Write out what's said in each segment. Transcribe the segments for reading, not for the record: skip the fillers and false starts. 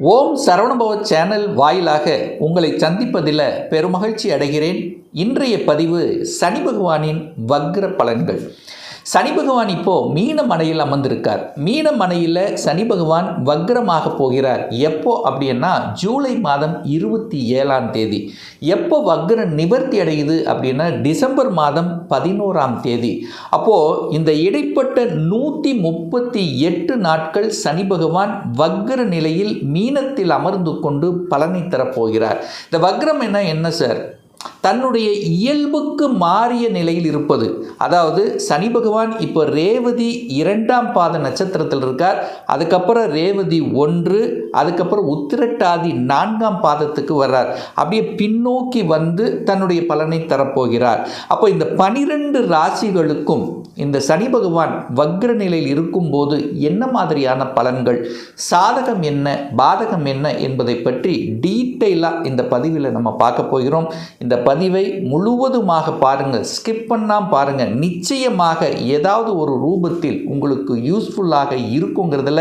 ஓம் Saravanabhava channel வாயிலாக உங்களை சந்திப்பதில் பெருமகிழ்ச்சி அடைகிறேன். இன்றைய பதிவு சனி பகவானின் வக்ர பலன்கள். சனி பகவான் இப்போது மீனமனையில் அமர்ந்திருக்கார். மீனமனையில் சனி பகவான் வக்ரமாக போகிறார். எப்போ அப்படின்னா ஜூலை மாதம் 27ஆம் தேதி. எப்போ வக்ர நிவர்த்தி அடையுது அப்படின்னா டிசம்பர் மாதம் 11ஆம் தேதி. அப்போது இந்த இடைப்பட்ட 138 நாட்கள் சனி பகவான் வக்ர நிலையில் மீனத்தில் அமர்ந்து கொண்டு பலனை தரப்போகிறார். இந்த வக்ரம் என்ன சார்? தன்னுடைய இயல்புக்கு மாறிய நிலையில் இருப்பது. அதாவது சனி பகவான் இப்போ ரேவதி 2ஆம் பாத நட்சத்திரத்தில் இருக்கார். அதுக்கப்புறம் ரேவதி 1, அதுக்கப்புறம் உத்திரட்டாதி 4ஆம் பாதத்துக்கு வர்றார். அப்படியே பின்னோக்கி வந்து தன்னுடைய பலனை தரப்போகிறார். அப்போ இந்த 12 ராசிகளுக்கும் இந்த சனி பகவான் வக்ர நிலையில் இருக்கும்போது என்ன மாதிரியான பலன்கள், சாதகம் என்ன, பாதகம் என்ன என்பதை பற்றி டீட்டெயிலாக இந்த பதிவில் நம்ம பார்க்க போகிறோம். இந்த பதிவை முழுவதுமாக பாருங்கள், ஸ்கிப் பண்ணாமல் பாருங்கள். நிச்சயமாக ஏதாவது ஒரு ரூபத்தில் உங்களுக்கு யூஸ்ஃபுல்லாக இருக்குங்கிறதுல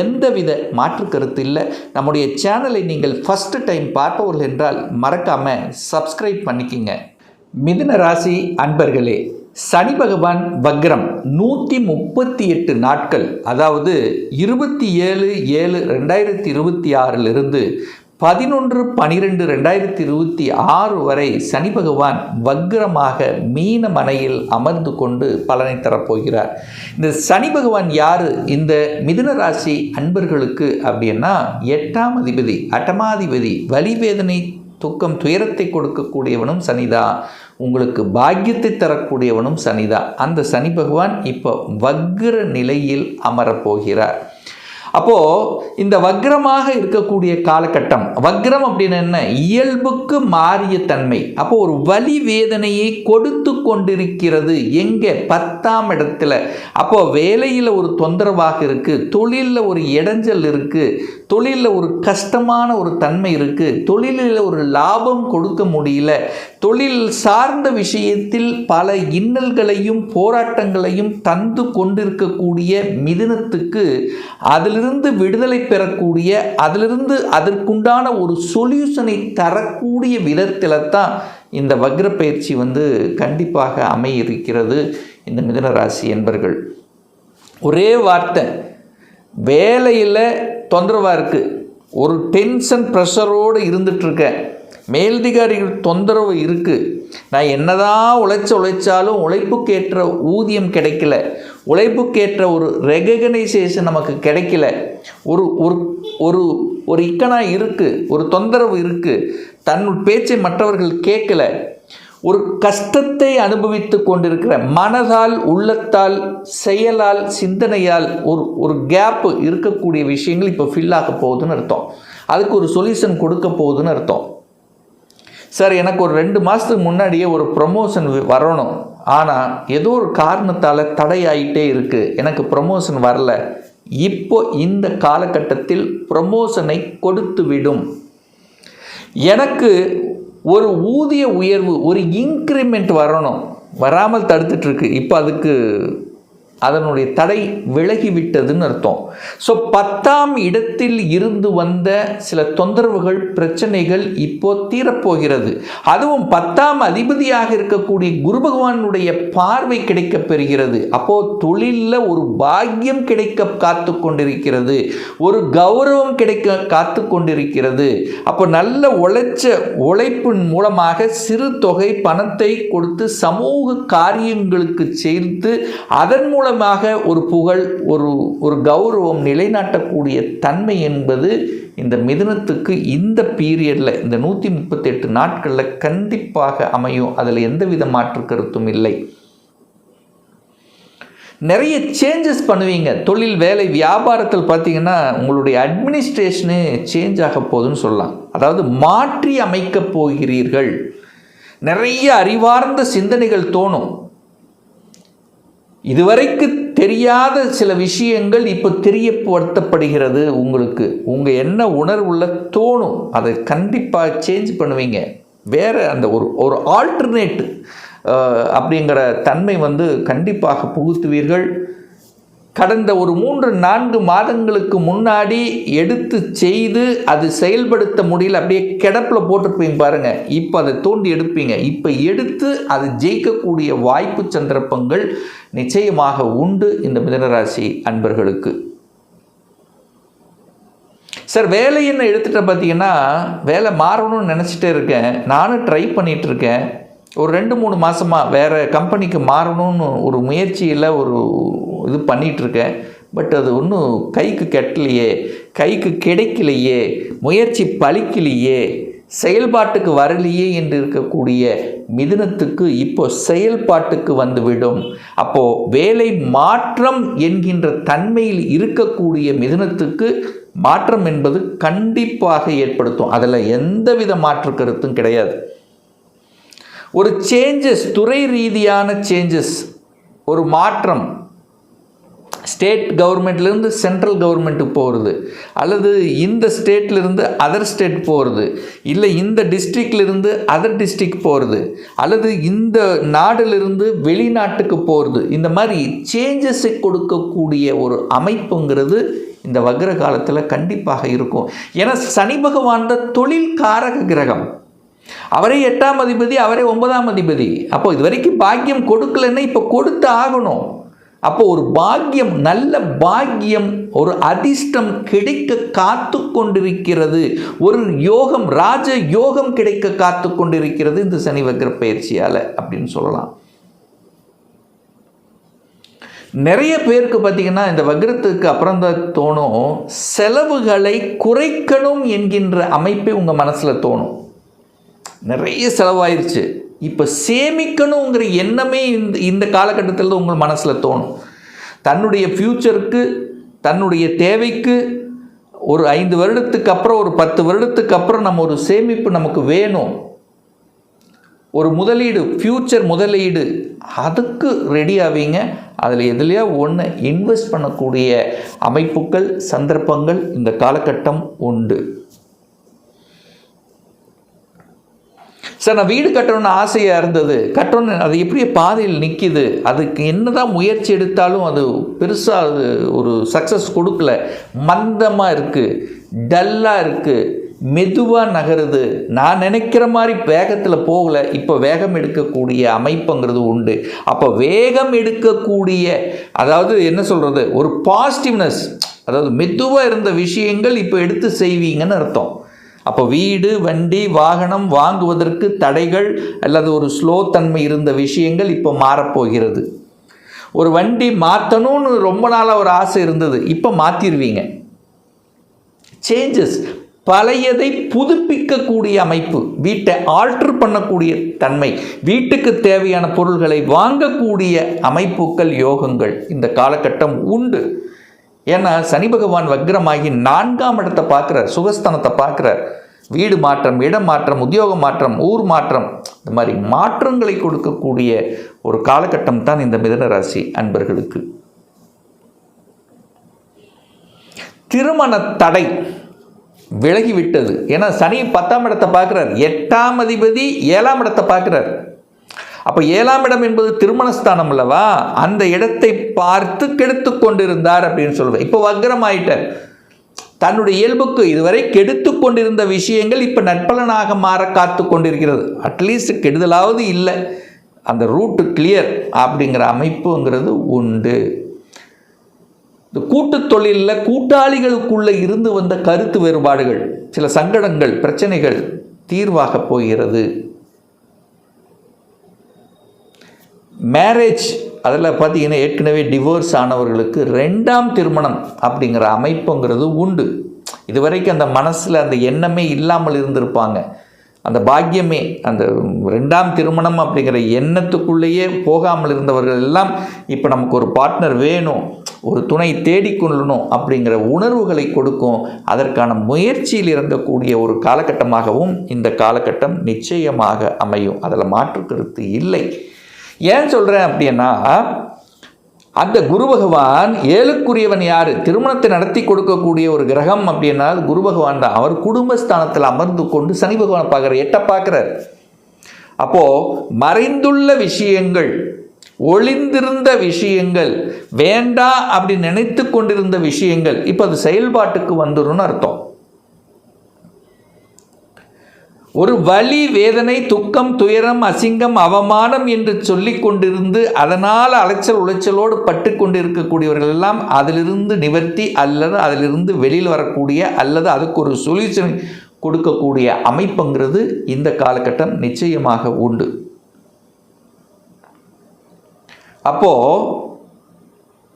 எந்தவித மாற்று கருத்து இல்லை. நம்முடைய சேனலை நீங்கள் ஃபஸ்ட்டு டைம் பார்ப்பவர்கள் என்றால் மறக்காமல் சப்ஸ்கிரைப் பண்ணிக்கிங்க. மிதுன ராசி அன்பர்களே, சனி பகவான் வக்ரம் 138 நாட்கள், அதாவது 27/7/2026 11/12/2026 வரை சனி பகவான் வக்ரமாக மீனமனையில் அமர்ந்து கொண்டு பலனை தரப்போகிறார். இந்த சனி பகவான் யார் இந்த மிதுன ராசி அன்பர்களுக்கு அப்படின்னா 8ஆம் அதிபதி, அட்டமாதிபதி, வலிவேதனை, துக்கம், துயரத்தை கொடுக்கக்கூடியவனும் சனிதான். உங்களுக்கு பாக்கியத்தை தரக்கூடியவனும் சனிதான். அந்த சனி பகவான் இப்போ வக்ர நிலையில் அமரப்போகிறார். அப்போது இந்த வக்ரமாக இருக்கக்கூடிய காலகட்டம், வக்ரம் அப்படின்னு என்ன? இயல்புக்கு மாறிய தன்மை. அப்போது ஒரு வலி வேதனையை கொடுத்து கொண்டிருக்கிறது. எங்கே? 10ஆம் இடத்துல. அப்போது வேலையில் ஒரு தொந்தரவாக இருக்குது, தொழிலில் ஒரு இடைஞ்சல் இருக்குது, தொழிலில் ஒரு கஷ்டமான ஒரு தன்மை இருக்குது, தொழிலில் ஒரு லாபம் கொடுக்க முடியல, தொழில் சார்ந்த விஷயத்தில் பல இன்னல்களையும் போராட்டங்களையும் தந்து கொண்டிருக்கக்கூடிய மிதுனத்துக்கு அதிலிருந்து விடுதலை பெறக்கூடிய, அதிலிருந்து அதற்குண்டான ஒரு சொல்யூஷனை தரக்கூடிய விதத்தில் தான் இந்த வக்ர பயிற்சி கண்டிப்பாக அமையிருக்கிறது. இந்த மிதுன ராசி என்பர்கள் ஒரே வார்த்தை, வேலையில் தொந்தரவாக இருக்குது, ஒரு டென்ஷன் ப்ரெஷரோடு இருந்துகிட்ருக்கேன், மேலதிகாரிகள் தொந்தரவு இருக்குது, நான் என்னதான் உழைச்சாலும் உழைப்புக்கேற்ற ஊதியம் கிடைக்கல, உழைப்புக்கேற்ற ஒரு ரெகக்னைசேஷன் நமக்கு கிடைக்கல, ஒரு ஒரு ஒரு இக்கனாக இருக்குது, ஒரு தொந்தரவு இருக்குது, தன் பேச்சை மற்றவர்கள் கேட்கல, ஒரு கஷ்டத்தை அனுபவித்து கொண்டிருக்கிற மனதால், உள்ளத்தால், செயலால், சிந்தனையால் ஒரு கேப்பு இருக்கக்கூடிய விஷயங்கள் இப்போ ஃபில் ஆக போகுதுன்னு அர்த்தம். அதுக்கு ஒரு சொல்யூஷன் கொடுக்க போகுதுன்னு அர்த்தம். சார், எனக்கு ஒரு 2 மாதத்துக்கு முன்னாடியே ஒரு ப்ரமோஷன் வரணும், ஆனால் ஏதோ ஒரு காரணத்தால் தடையாயிட்டே இருக்குது, எனக்கு ப்ரமோஷன் வரல. இப்போ இந்த காலகட்டத்தில் ப்ரமோஷனை கொடுத்து விடும். எனக்கு ஒரு ஊதிய உயர்வு, ஒரு இன்க்ரிமெண்ட் வரணும், வராமல் தடுத்துட்ருக்கு. இப்போ அதுக்கு அதனுடைய தடை விலகிவிட்டதுன்னு அர்த்தம். ஸோ 10ஆம் இடத்தில் இருந்து வந்த சில தொந்தரவுகள், பிரச்சனைகள் இப்போ தீரப்போகிறது. அதுவும் 10ஆம் அதிபதியாக இருக்கக்கூடிய குரு பகவானுடைய பார்வை கிடைக்க பெறுகிறது. அப்போது தொழிலில் ஒரு பாக்கியம் கிடைக்க காத்து கொண்டிருக்கிறது, ஒரு கௌரவம் கிடைக்க காத்து கொண்டிருக்கிறது. அப்போ நல்ல உழைப்பின் மூலமாக சிறு தொகை பணத்தை கொடுத்து சமூக காரியங்களுக்கு சேர்த்து அதன் மூலம் ஒரு புகழ், ஒரு கௌரவம் நிலைநாட்டக்கூடிய தன்மை என்பது இந்த மிதுனத்துக்கு இந்த பீரியடில், இந்த 138 நாட்களில் கண்டிப்பாக அமையும். அதில் எந்தவித மாற்று கருத்தும் இல்லை. நிறைய சேஞ்சஸ் பண்ணுவீங்க. தொழில், வேலை, வியாபாரத்தில் பார்த்தீங்கன்னா உங்களுடைய அட்மினிஸ்ட்ரேஷனு சேஞ்ச் ஆக போகுதுன்னு சொல்லலாம். அதாவது மாற்றி அமைக்கப் போகிறீர்கள். நிறைய அறிவார்ந்த சிந்தனைகள் தோணும். இதுவரைக்கு தெரியாத சில விஷயங்கள் இப்போ தெரியப்படுத்தப்படுகிறது. உங்களுக்கு உங்கள் என்ன உணர்வுள்ள தோணும், அதை கண்டிப்பாக சேஞ்ச் பண்ணுவீங்க. வேறு அந்த ஒரு ஆல்டர்னேட் அப்படிங்கிற தன்மை கண்டிப்பாக புகுத்துவீர்கள். கடந்த ஒரு 3-4 மாதங்களுக்கு முன்னாடி எடுத்து செய்து அது செயல்படுத்த முடியல, அப்படியே கிடப்பில் போட்டிருப்பீங்க பாருங்கள். இப்போ அதை தோண்டி எடுப்பீங்க. இப்போ எடுத்து அது ஜெயிக்கக்கூடிய வாய்ப்பு சந்தர்ப்பங்கள் நிச்சயமாக உண்டு இந்த மிதுனராசி அன்பர்களுக்கு. சார் வேலை என்ன எடுத்துகிட்ட பார்த்தீங்கன்னா, வேலை மாறணும்னு நினச்சிட்டே இருக்கேன், நானும் ட்ரை பண்ணிகிட்ருக்கேன், ஒரு 2-3 மாதமாக வேறு கம்பெனிக்கு மாறணும்னு ஒரு முயற்சியில் ஒரு இது பண்ணிகிட்ருக்கேன். பட் அது ஒன்றும் கைக்கு கெட்டலையே, கைக்கு கிடைக்கலையே, முயற்சி பலிக்கலையே, செயல்பாட்டுக்கு வரலையே என்று இருக்கக்கூடிய மிதுனத்துக்கு இப்போ செயல்பாட்டுக்கு வந்துவிடும். அப்போது வேலை மாற்றம் என்கின்ற தன்மையில் இருக்கக்கூடிய மிதுனத்துக்கு மாற்றம் என்பது கண்டிப்பாக ஏற்படுத்தும். அதில் எந்தவித மாற்று கருத்தும் கிடையாது. ஒரு சேஞ்சஸ், துறை ரீதியான சேஞ்சஸ், ஒரு மாற்றம், ஸ்டேட் கவர்மெண்ட்லேருந்து சென்ட்ரல் கவர்மெண்ட்டுக்கு போகிறது, அல்லது இந்த ஸ்டேட்லேருந்து அதர் ஸ்டேட் போகிறது, இல்லை இந்த டிஸ்ட்ரிக்ட்லேருந்து அதர் டிஸ்ட்ரிக்ட் போகிறது, அல்லது இந்த நாட்டிலிருந்து வெளிநாட்டுக்கு போகிறது, இந்த மாதிரி சேஞ்சஸை கொடுக்கக்கூடிய ஒரு அமைப்புங்கிறது இந்த வக்ர காலத்தில் கண்டிப்பாக இருக்கும். ஏன்னா சனி பகவான் தான் தொழில் காரக கிரகம். அவரே 8ஆம் அதிபதி, அவரே 9ஆம் அதிபதி. அப்போ இது வரைக்கும் பாக்கியம் கொடுக்கலன்னா இப்போ கொடுத்து ஆகணும். அப்போ ஒரு பாக்கியம், நல்ல பாக்கியம், ஒரு அதிர்ஷ்டம் கிடைக்க காத்து கொண்டிருக்கிறது. ஒரு யோகம், ராஜ யோகம் கிடைக்க காத்து கொண்டிருக்கிறது இந்த சனி வக்ர பயிற்சியால் அப்படின்னு சொல்லலாம். நிறைய பேருக்கு பார்த்திங்கன்னா இந்த வக்ரத்துக்கு அப்புறம் தான் தோணும், செலவுகளை குறைக்கணும் என்கின்ற அமைப்பே உங்கள் மனசில் தோணும். நிறைய செலவாயிருச்சு, இப்போ சேமிக்கணுங்கிற எண்ணமே இந்த காலகட்டத்தில் தான் உங்கள் மனசில் தோணும். தன்னுடைய ஃப்யூச்சருக்கு, தன்னுடைய தேவைக்கு ஒரு 5 வருடத்துக்கு அப்புறம், ஒரு 10 வருடத்துக்கு அப்புறம் நம்ம ஒரு சேமிப்பு நமக்கு வேணும், ஒரு முதலீடு, ஃப்யூச்சர் முதலீடு, அதுக்கு ரெடி ஆவீங்க. அதில் எதுலையா ஒன்று இன்வெஸ்ட் பண்ணக்கூடிய அமைப்புகள், சந்தர்ப்பங்கள் இந்த காலகட்டம் உண்டு. சார் நான் வீடு கட்டணும்னு ஆசையாக இருந்தது, கட்டணும், அது எப்படியே பாதையில் நிற்கிது, அதுக்கு என்ன தான் முயற்சி எடுத்தாலும் அது பெருசாக அது ஒரு சக்ஸஸ் கொடுக்கல, மந்தமாக இருக்குது, டல்லாக இருக்குது, மெதுவாக நகருது, நான் நினைக்கிற மாதிரி வேகத்தில் போகலை, இப்போ வேகம் எடுக்கக்கூடிய அமைப்புங்கிறது உண்டு. அப்போ வேகம் எடுக்கக்கூடிய, அதாவது என்ன சொல்கிறது, ஒரு பாசிட்டிவ்னஸ், அதாவது மெதுவாக இருந்த விஷயங்கள் இப்போ எடுத்து செய்வீங்கன்னு அர்த்தம். அப்போ வீடு, வண்டி, வாகனம் வாங்குவதற்கு தடைகள் அல்லது ஒரு ஸ்லோ தன்மை இருந்த விஷயங்கள் இப்போ மாறப்போகிறது. ஒரு வண்டி மாற்றணும்னு ரொம்ப நாளாக ஒரு ஆசை இருந்தது, இப்போ மாற்றிடுவீங்க. சேஞ்சஸ், பழையதை புதுப்பிக்கக்கூடிய அமைப்பு, வீட்டை ஆல்டர் பண்ணக்கூடிய தன்மை, வீட்டுக்கு தேவையான பொருள்களை வாங்கக்கூடிய அமைப்புகள், யோகங்கள் இந்த காலகட்டம் உண்டு. ஏன்னா சனி பகவான் வக்ரமாகி 4ஆம் இடத்தை பார்க்குறார், சுகஸ்தானத்தை பார்க்குறார். வீடு மாற்றம், இடம் மாற்றம், உத்தியோக மாற்றம், ஊர் மாற்றம், இந்த மாதிரி மாற்றங்களை கொடுக்கக்கூடிய ஒரு காலகட்டம் தான் இந்த மிதுன ராசி அன்பர்களுக்கு. திருமண தடை விலகிவிட்டது. ஏன்னா சனி 10ஆம் இடத்தை பார்க்குறார், 8ஆம் அதிபதி 7ஆம் இடத்தை பார்க்குறார். அப்போ 7ஆம் இடம் என்பது திருமணஸ்தானம் அல்லவா, அந்த இடத்தை பார்த்து கெடுத்து கொண்டிருந்தார் அப்படின்னு சொல்லுவேன். இப்போ வக்ரம் ஆயிட்டார், தன்னுடைய இயல்புக்கு இதுவரை கெடுத்து கொண்டிருந்த விஷயங்கள் இப்போ நற்பலனாக மாற காத்து கொண்டிருக்கிறது. அட்லீஸ்ட் கெடுதலாவது இல்லை, அந்த ரூட்டு கிளியர் அப்படிங்கிற அமைப்புங்கிறது உண்டு. இந்த கூட்டு தொழிலில் கூட்டாளிகளுக்குள்ளே இருந்து வந்த கருத்து வேறுபாடுகள், சில சங்கடங்கள், பிரச்சனைகள் தீர்வாக போகிறது. மேரேஜ், அதில் பார்த்தீங்கன்னா ஏற்கனவே டிவோர்ஸ் ஆனவர்களுக்கு 2ஆம் திருமணம் அப்படிங்கிற அமைப்புங்கிறது உண்டு. இதுவரைக்கும் அந்த மனசில் அந்த எண்ணமே இல்லாமல் இருந்திருப்பாங்க, அந்த பாக்கியமே, அந்த 2ஆம் திருமணம் அப்படிங்கிற எண்ணத்துக்குள்ளேயே போகாமல் இருந்தவர்கள் எல்லாம் இப்போ நமக்கு ஒரு பார்ட்னர் வேணும், ஒரு துணை தேடிக்கொள்ளணும் அப்படிங்கிற உணர்வுகளை கொடுக்கும். அதற்கான முயற்சியில் இறங்கக்கூடிய ஒரு காலகட்டமாகவும் இந்த காலகட்டம் நிச்சயமாக அமையும், அதில் மாற்று கருத்து இல்லை. ஏன் சொல்கிறேன் அப்படின்னா, அந்த குரு பகவான் 7க்குரியவன் யார், திருமணத்தை நடத்தி கொடுக்கக்கூடிய ஒரு கிரகம் அப்படின்னா குரு பகவான் தான். அவர் குடும்பஸ்தானத்தில் அமர்ந்து கொண்டு சனி பகவான் பார்க்குறார், 8 பார்க்குறார். அப்போது மறைந்துள்ள விஷயங்கள், ஒளிந்திருந்த விஷயங்கள், வேண்டாம் அப்படி நினைத்து கொண்டிருந்த விஷயங்கள் இப்போ அது செயல்பாட்டுக்கு வந்துரும்னு அர்த்தம். ஒரு வலி, வேதனை, துக்கம், துயரம், அசிங்கம், அவமானம் என்று சொல்லி கொண்டிருந்து அதனால் அலைச்சல் உளைச்சலோடு பட்டு கொண்டிருக்கக்கூடியவர்கள் எல்லாம் அதிலிருந்து நிவர்த்தி அல்லது அதிலிருந்து வெளியில் வரக்கூடிய அல்லது அதுக்கு ஒரு சொல்யூஷன் கொடுக்கக்கூடிய அமைப்புங்கிறது இந்த காலகட்டம் நிச்சயமாக உண்டு. அப்போது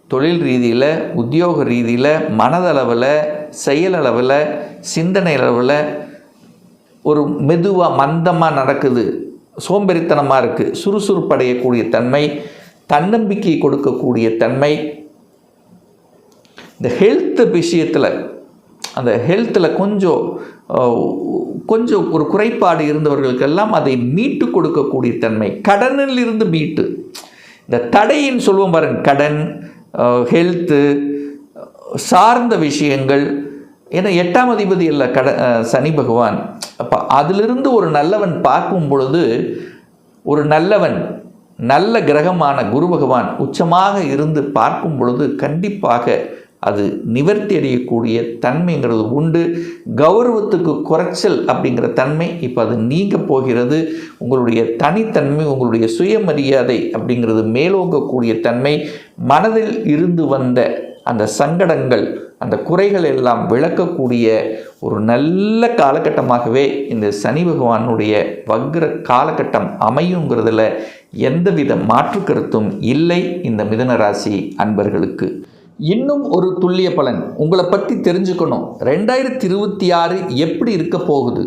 தொழில் ரீதியில், உத்தியோக ரீதியில், மனதளவில், செயலளவில், சிந்தனை அளவில் ஒரு மெதுவாக மந்தமாக நடக்குது, சோம்பேறித்தனமாக இருக்குது, சுறுசுறுப்படையக்கூடிய தன்மை, தன்னம்பிக்கை கொடுக்கக்கூடிய தன்மை, இந்த ஹெல்த் விஷயத்தில் அந்த ஹெல்த்தில் கொஞ்சம் ஒரு குறைபாடு இருந்தவர்களுக்கெல்லாம் அதை மீட்டு கொடுக்கக்கூடிய தன்மை, கடனில் இருந்து மீட்டு, இந்த தடைன்னு சொல்லுவோம் பாருங்க, கடன், ஹெல்த்து சார்ந்த விஷயங்கள். ஏன்னா 8ஆம் அதிபதி இல்லை சனி பகவான். அப்போ அதிலிருந்து ஒரு நல்லவன் பார்க்கும் பொழுது, ஒரு நல்ல கிரகமான குரு பகவான் உச்சமாக இருந்து பார்க்கும் பொழுது கண்டிப்பாக அது நிவர்த்தி அடையக்கூடிய தன்மைங்கிறது உண்டு. கௌரவத்துக்கு குறைச்சல் அப்படிங்கிற தன்மை இப்போ அது நீங்க போகிறது. உங்களுடைய தனித்தன்மை, உங்களுடைய சுயமரியாதை அப்படிங்கிறது மேலோங்கக்கூடிய தன்மை, மனதில் இருந்து வந்த அந்த சங்கடங்கள், அந்த குறைகள் எல்லாம் விளக்கக்கூடிய ஒரு நல்ல காலகட்டமாகவே இந்த சனி பகவானுடைய வக்ர காலகட்டம் அமையுங்கிறதுல எந்தவித மாற்று கருத்தும் இல்லை இந்த மிதுன ராசி அன்பர்களுக்கு. இன்னும் ஒரு துல்லிய பலன் உங்களை பற்றி தெரிஞ்சுக்கணும். 2026 எப்படி இருக்க போகுது,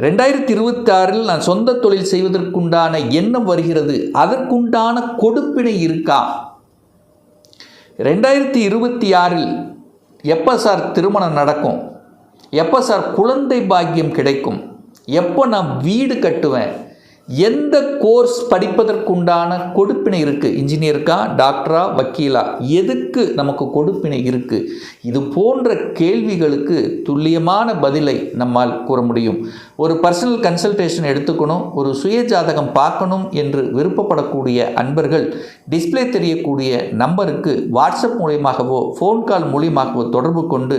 2026 நான் சொந்த தொழில் செய்வதற்குண்டான எண்ணம் வருகிறது, அதற்குண்டான கொடுப்பினை இருக்கா? 2026 எப்போ சார் திருமணம் நடக்கும், எப்போ சார் குழந்தை பாக்கியம் கிடைக்கும், எப்போ நான் வீடு கட்டுவேன், எந்த கோர்ஸ் படிப்பதற்குண்டான கொடுப்பினை இருக்குது, இன்ஜினியருக்கா, டாக்டரா, வக்கீலா, எதுக்கு நமக்கு கொடுப்பினை இருக்குது, இது போன்ற கேள்விகளுக்கு துல்லியமான பதிலை நம்மால் கூற முடியும். ஒரு பர்சனல் கன்சல்டேஷன் எடுத்துக்கணும், ஒரு சுய ஜாதகம் பார்க்கணும் என்று விருப்பப்படக்கூடிய அன்பர்கள் டிஸ்பிளே தெரியக்கூடிய நம்பருக்கு வாட்ஸ்அப் மூலியமாகவோ ஃபோன் கால் மூலியமாகவோ தொடர்பு கொண்டு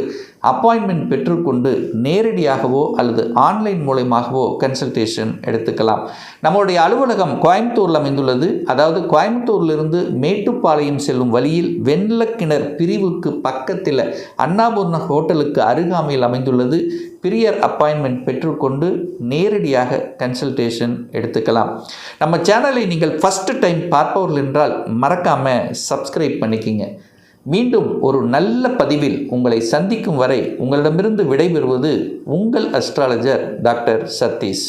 அப்பாயின்மெண்ட் பெற்றுக்கொண்டு நேரடியாகவோ அல்லது ஆன்லைன் மூலமாகவோ கன்சல்டேஷன் எடுத்துக்கலாம். நம்மளுடைய அலுவலகம் கோயம்புத்தூரில் அமைந்துள்ளது. அதாவது கோயம்புத்தூரிலிருந்து மேட்டுப்பாளையம் செல்லும் வழியில் வெள்ளக்கிணர் பிரிவுக்கு பக்கத்தில் அன்னபூர்ணா ஹோட்டலுக்கு அருகாமையில் அமைந்துள்ளது. பிரியர் அப்பாயின்மெண்ட் பெற்றுக்கொண்டு நேரடியாக கன்சல்டேஷன் எடுத்துக்கலாம். நம்ம சேனலை நீங்கள் ஃபஸ்ட்டு டைம் பார்ப்பவர்கள் என்றால் மறக்காமல் சப்ஸ்கிரைப் பண்ணிக்கிங்க. மீண்டும் ஒரு நல்ல பதிவில் உங்களை சந்திக்கும் வரை உங்களிடமிருந்து விடைபெறுவது உங்கள் அஸ்ட்ராலஜர் டாக்டர் சதீஷ்.